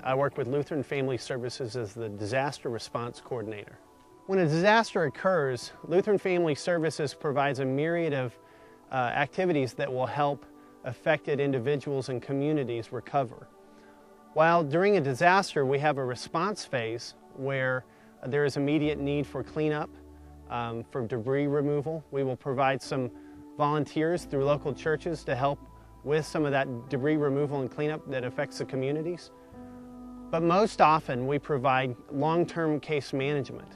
I work with Lutheran Family Services as the Disaster Response Coordinator. When a disaster occurs, Lutheran Family Services provides a myriad of activities that will help affected individuals and communities recover. While during a disaster we have a response phase where there is immediate need for cleanup, for debris removal. We will provide some volunteers through local churches to help with some of that debris removal and cleanup that affects the communities. But most often we provide long-term case management.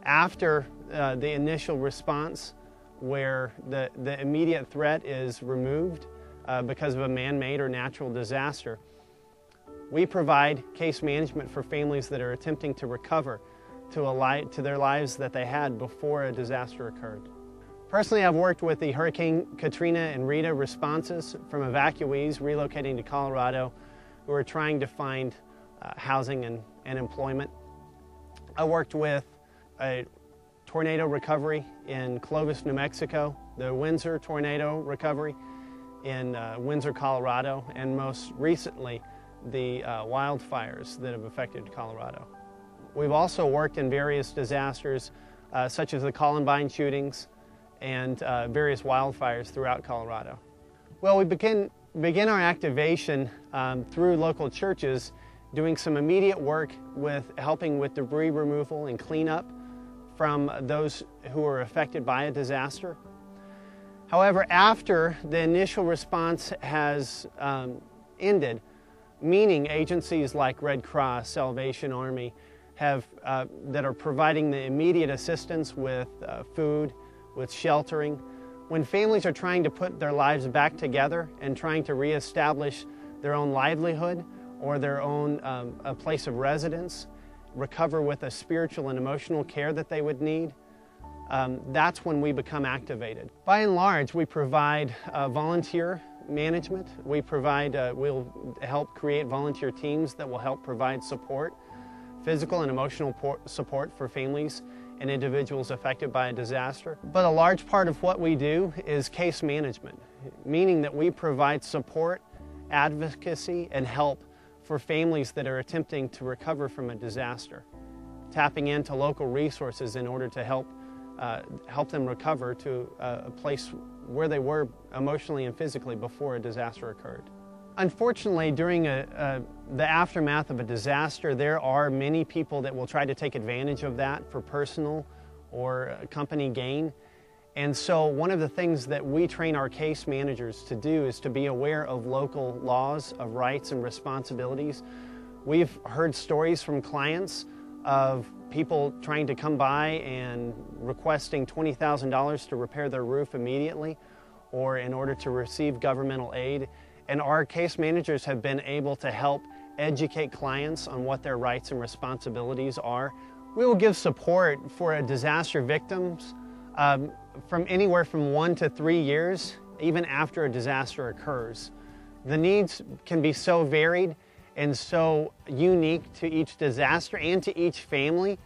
After the initial response, where the immediate threat is removed because of a man-made or natural disaster, we provide case management for families that are attempting to recover to their lives that they had before a disaster occurred. Personally, I've worked with the Hurricane Katrina and Rita responses from evacuees relocating to Colorado who are trying to find housing and employment. I worked with a tornado recovery in Clovis, New Mexico, the Windsor tornado recovery in Windsor, Colorado, and most recently the wildfires that have affected Colorado. We've also worked in various disasters such as the Columbine shootings and various wildfires throughout Colorado. Well, we begin our activation through local churches, doing some immediate work with helping with debris removal and cleanup from those who are affected by a disaster. However, after the initial response has ended, meaning agencies like Red Cross, Salvation Army, that are providing the immediate assistance with food, with sheltering. When families are trying to put their lives back together and trying to reestablish their own livelihood or their own a place of residence, recover with a spiritual and emotional care that they would need, that's when we become activated. By and large, we provide volunteer management. We'll help create volunteer teams that will help provide support, physical and emotional support for families and individuals affected by a disaster. But a large part of what we do is case management, meaning that we provide support, advocacy, and help for families that are attempting to recover from a disaster, tapping into local resources in order to help them recover to a place where they were emotionally and physically before a disaster occurred. Unfortunately, during the aftermath of a disaster, there are many people that will try to take advantage of that for personal or company gain. And so one of the things that we train our case managers to do is to be aware of local laws, of rights and responsibilities. We've heard stories from clients of people trying to come by and requesting $20,000 to repair their roof immediately or in order to receive governmental aid. And our case managers have been able to help educate clients on what their rights and responsibilities are. We will give support for a disaster victims from anywhere from 1 to 3 years, even after a disaster occurs. The needs can be so varied and so unique to each disaster and to each family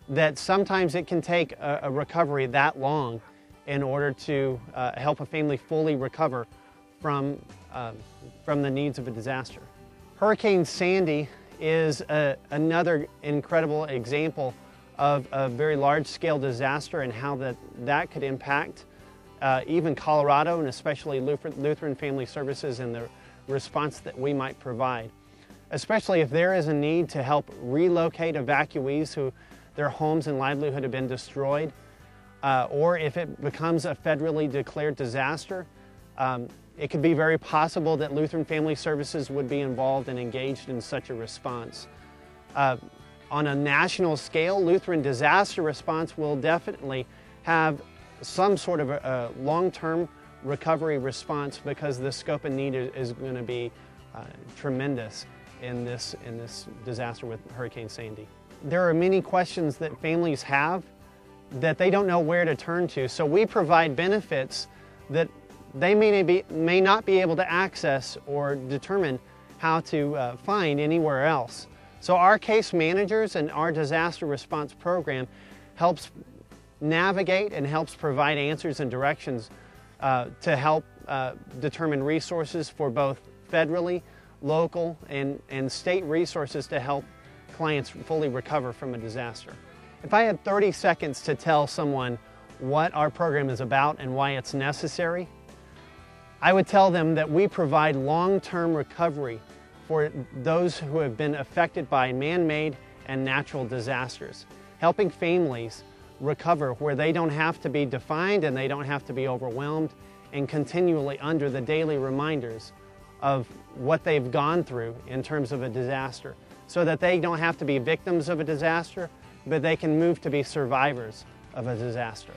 that sometimes it can take a recovery that long in order to help a family fully recover from the needs of a disaster. Hurricane Sandy is another incredible example of a very large-scale disaster and how that could impact even Colorado and especially Lutheran Family Services and the response that we might provide. Especially if there is a need to help relocate evacuees who their homes and livelihood have been destroyed, or if it becomes a federally declared disaster, it could be very possible that Lutheran Family Services would be involved and engaged in such a response. On a national scale, Lutheran disaster response will definitely have some sort of a long-term recovery response because the scope and need is going to be tremendous in this disaster with Hurricane Sandy. There are many questions that families have that they don't know where to turn to, so we provide benefits that they may not be able to access or determine how to find anywhere else. So our case managers and our disaster response program helps navigate and helps provide answers and directions to help determine resources for both federally, local, and state resources to help clients fully recover from a disaster. If I had 30 seconds to tell someone what our program is about and why it's necessary, I would tell them that we provide long-term recovery for those who have been affected by man-made and natural disasters, helping families recover where they don't have to be defined and they don't have to be overwhelmed and continually under the daily reminders of what they've gone through in terms of a disaster, so that they don't have to be victims of a disaster, but they can move to be survivors of a disaster.